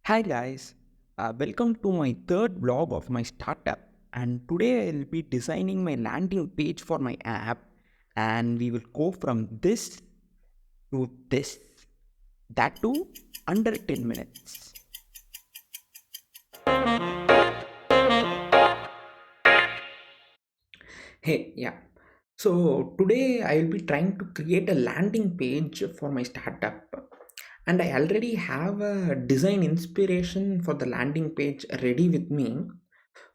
Hi guys, welcome to my third vlog of my startup. And today I'll be designing my landing page for my app, and we will go from this to this, that too under 10 minutes. Hey, yeah. So today I will be trying to create a landing page for my startup. And I already have a design inspiration for the landing page ready with me.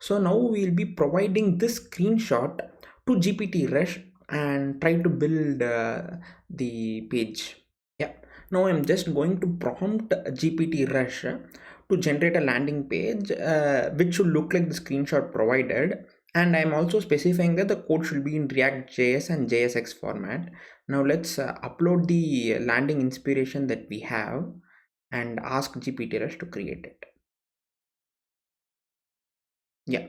So now we'll be providing this screenshot to GPT Rush and try to build the page. Yeah. Now I'm just going to prompt GPT Rush to generate a landing page which should look like the screenshot provided. And I'm also specifying that the code should be in React JS and JSX format. Now let's upload the landing inspiration that we have and ask GPT Rush to create it. Yeah,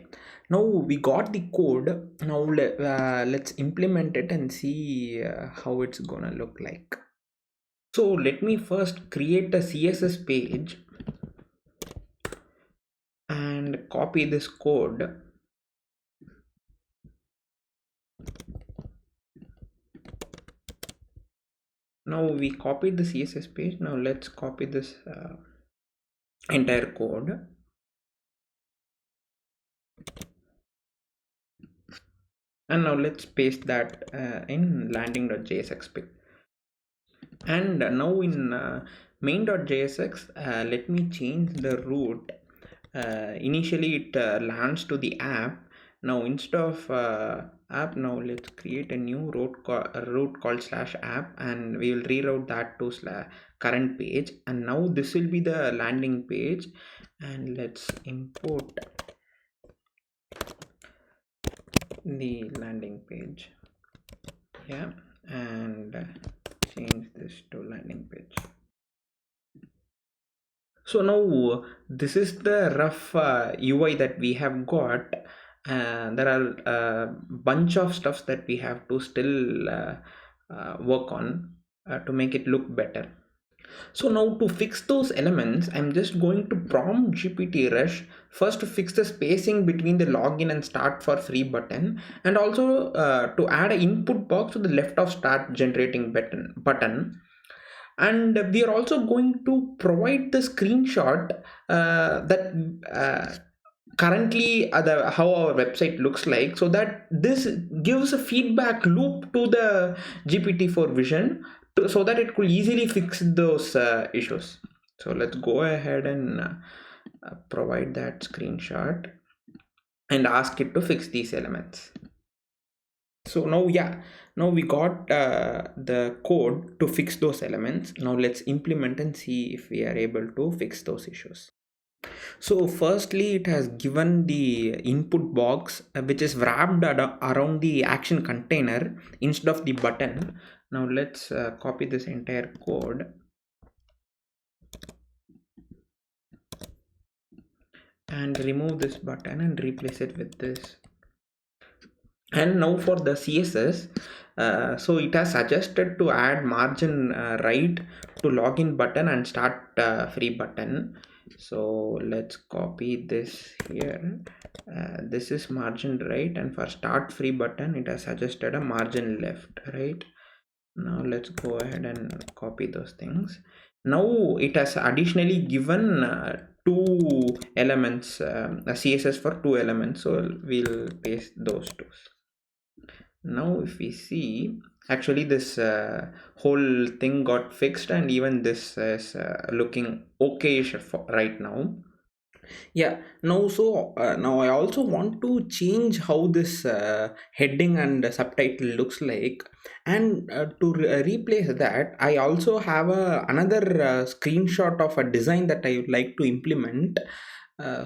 now we got the code. Now let's implement it and see how it's gonna look like. So let me first create a CSS page and copy this code. Now we copied the CSS page. Now let's copy this entire code. And now let's paste that in landing.jsx page. And now in main.jsx, let me change the root. Initially it lands to the app. Now instead of app, now let's create a new root called /app, and we will reroute that to current page. And now this will be the landing page, and let's import the landing page. Yeah, and change this to landing page. So now this is the rough UI that we have got. There are a bunch of stuffs that we have to still work on to make it look better. So now to fix those elements, I'm just going to prompt GPT Rush first to fix the spacing between the login and start for free button, and also to add an input box to the left of start generating button. And we are also going to provide the screenshot that currently how our website looks like, so that this gives a feedback loop to the GPT-4 vision so that it could easily fix those issues. So let's go ahead and provide that screenshot and ask it to fix these elements. So now, yeah, now we got the code to fix those elements. Now let's implement and see if we are able to fix those issues. So firstly, it has given the input box which is wrapped around the action container instead of the button. Now let's copy this entire code and remove this button and replace it with this. And now for the CSS, so it has suggested to add margin right to login button and start free button. So let's copy this here. This is margin right, and for start free button it has suggested a margin left, right? Now let's go ahead and copy those things. Now it has additionally given two elements, a CSS for two elements, so we'll paste those two. Now if we see, actually this whole thing got fixed, and even this is looking okay-ish right now. Yeah, now so now I also want to change how this heading and subtitle looks like, and to replace that I also have another screenshot of a design that I would like to implement.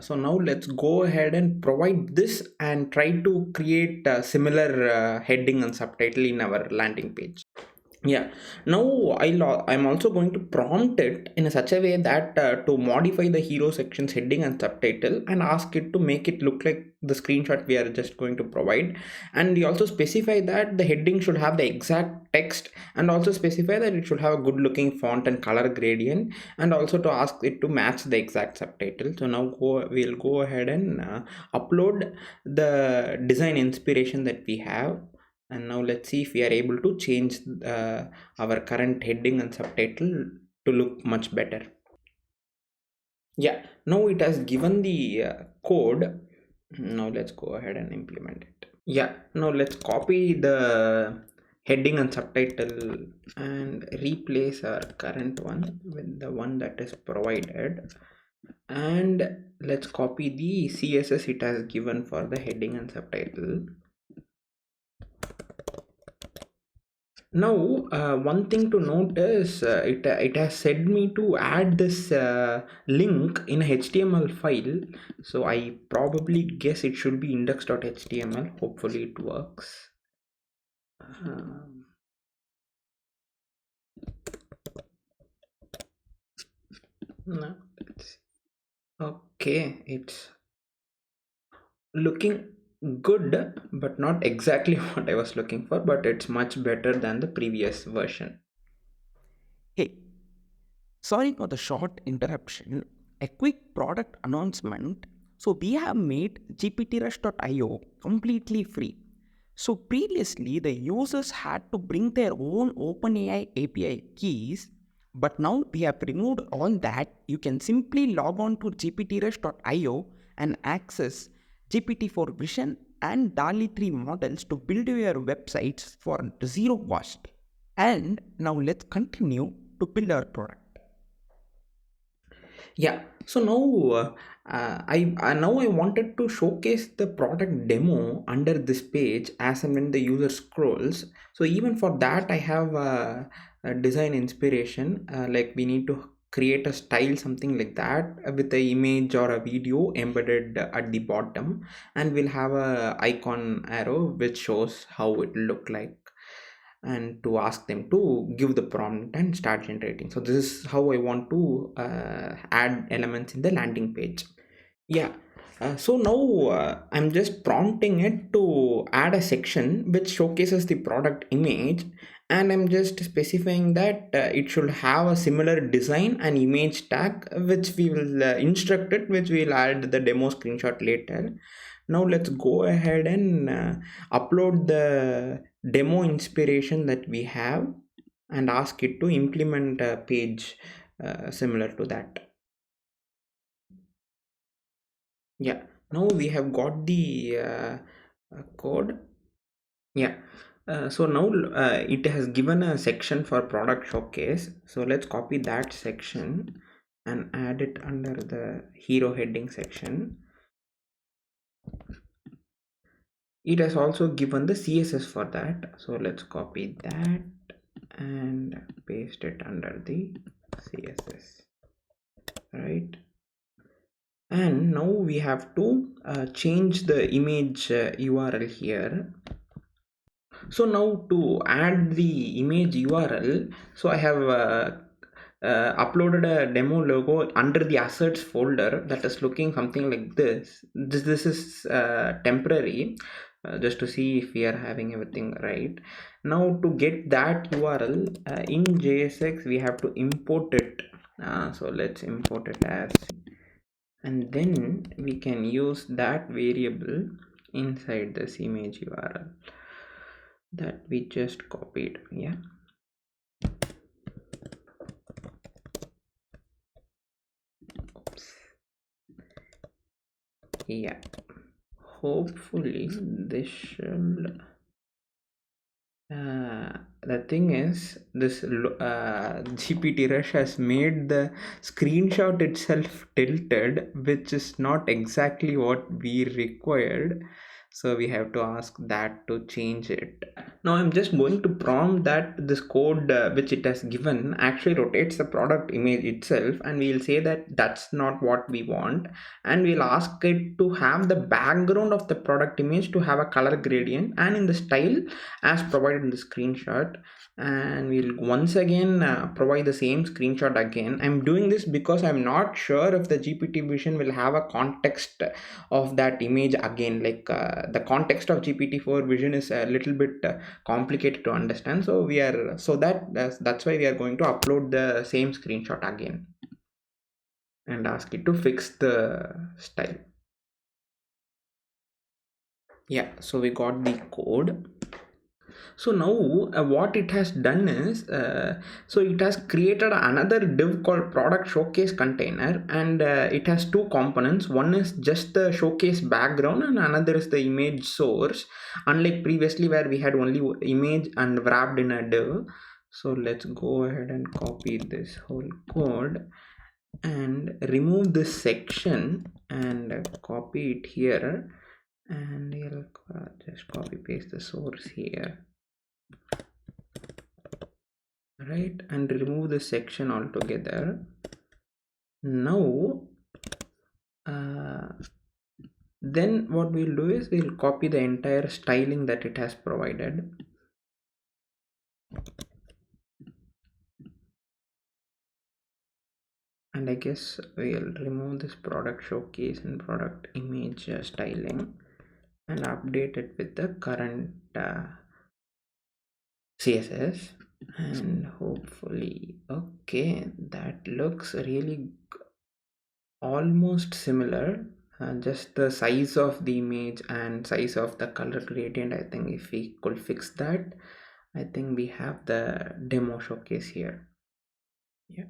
So now let's go ahead and provide this and try to create a similar heading and subtitle in our landing page. Yeah. Now I'm also going to prompt it in such a way that to modify the hero section's heading and subtitle and ask it to make it look like the screenshot we are just going to provide. And we also specify that the heading should have the exact text, and also specify that it should have a good looking font and color gradient, and also to ask it to match the exact subtitle. So now we'll go ahead and upload the design inspiration that we have. And now let's see if we are able to change our current heading and subtitle to look much better. Yeah, now it has given the code. Now let's go ahead and implement it. Yeah, now let's copy the heading and subtitle and replace our current one with the one that is provided. And let's copy the CSS it has given for the heading and subtitle. Now, one thing to note is it has said me to add this link in a HTML file. So I probably guess it should be index.html. Hopefully it works. Um, no, let's see. Okay, it's looking good, but not exactly what I was looking for, but it's much better than the previous version. Hey, sorry for the short interruption. A quick product announcement. So, we have made GPTRush.io completely free. So, previously, the users had to bring their own OpenAI API keys, but now we have removed all that. You can simply log on to GPTRush.io and access GPT-4 Vision and DALI 3 models to build your websites for zero cost. And now let's continue to build our product. Yeah, so now I wanted to showcase the product demo under this page as and when the user scrolls. So even for that I have a design inspiration, like we need to create a style something like that, with a image or a video embedded at the bottom, and we'll have a icon arrow which shows how it look like, and to ask them to give the prompt and start generating. So this is how I want to add elements in the landing page. Yeah. So now I'm just prompting it to add a section which showcases the product image, and I'm just specifying that it should have a similar design and image tag, which we will instruct it, which we'll add the demo screenshot later. Now let's go ahead and upload the demo inspiration that we have and ask it to implement a page similar to that. Yeah, now we have got the code. Yeah, so now it has given a section for product showcase. So let's copy that section and add it under the hero heading section. It has also given the CSS for that. So let's copy that and paste it under the CSS, right? And now we have to change the image URL here. So now to add the image URL, so I have uploaded a demo logo under the assets folder that is looking something like this. This is temporary, just to see if we are having everything right. Now to get that URL in JSX, we have to import it. So let's import it as, and then we can use that variable inside this image URL that we just copied. Yeah. Oops. Yeah, hopefully this should the thing is, this GPT Rush has made the screenshot itself tilted, which is not exactly what we required. So we have to ask that to change it. Now I'm just going to prompt that this code which it has given actually rotates the product image itself, and we'll say that that's not what we want, and we'll ask it to have the background of the product image to have a color gradient and in the style as provided in the screenshot. And we'll once again provide the same screenshot again. I'm doing this because I'm not sure if the GPT vision will have a context of that image again. Like the context of GPT-4 vision is a little bit complicated to understand, so we are so that's why we are going to upload the same screenshot again and ask it to fix the style. Yeah, so we got the code. So now what it has done is so it has created another div called product showcase container, and it has two components. One is just the showcase background and another is the image source, unlike previously where we had only image and wrapped in a div. So let's go ahead and copy this whole code and remove this section and copy it here, and you'll just copy paste the source here, right, and remove the section altogether. Now then what we'll do is we'll copy the entire styling that it has provided, and I guess we'll remove this product showcase and product image styling and update it with the current CSS, and hopefully okay, that looks really almost similar. Just the size of the image and size of the color gradient, I think if we could fix that, I think we have the demo showcase here. Yeah,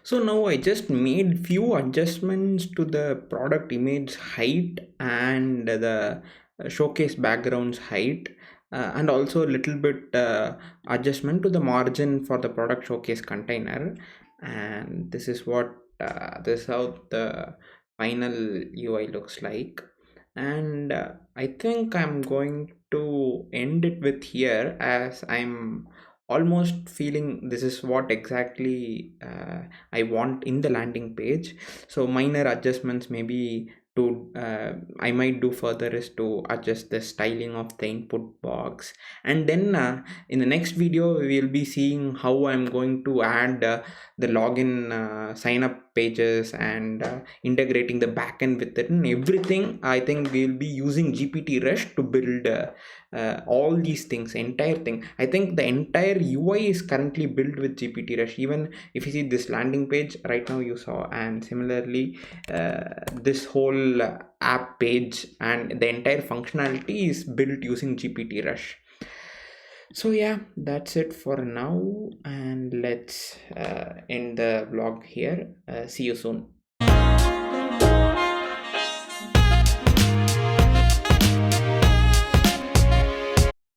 so now I just made few adjustments to the product image height and the showcase backgrounds height, and also a little bit adjustment to the margin for the product showcase container. And this is what this is how the final UI looks like. And I think I'm going to end it with here, as I'm almost feeling this is what exactly I want in the landing page. So minor adjustments maybe to I might do further is to adjust the styling of the input box, and then in the next video we will be seeing how I'm going to add the login sign up pages and integrating the backend with it and everything. I think we'll be using GPT Rush to build all these things, entire thing. I think the entire UI is currently built with GPT Rush. Even if you see this landing page right now you saw, and similarly this whole app page and the entire functionality is built using GPT Rush. So yeah, that's it for now, and let's end the vlog here. See you soon.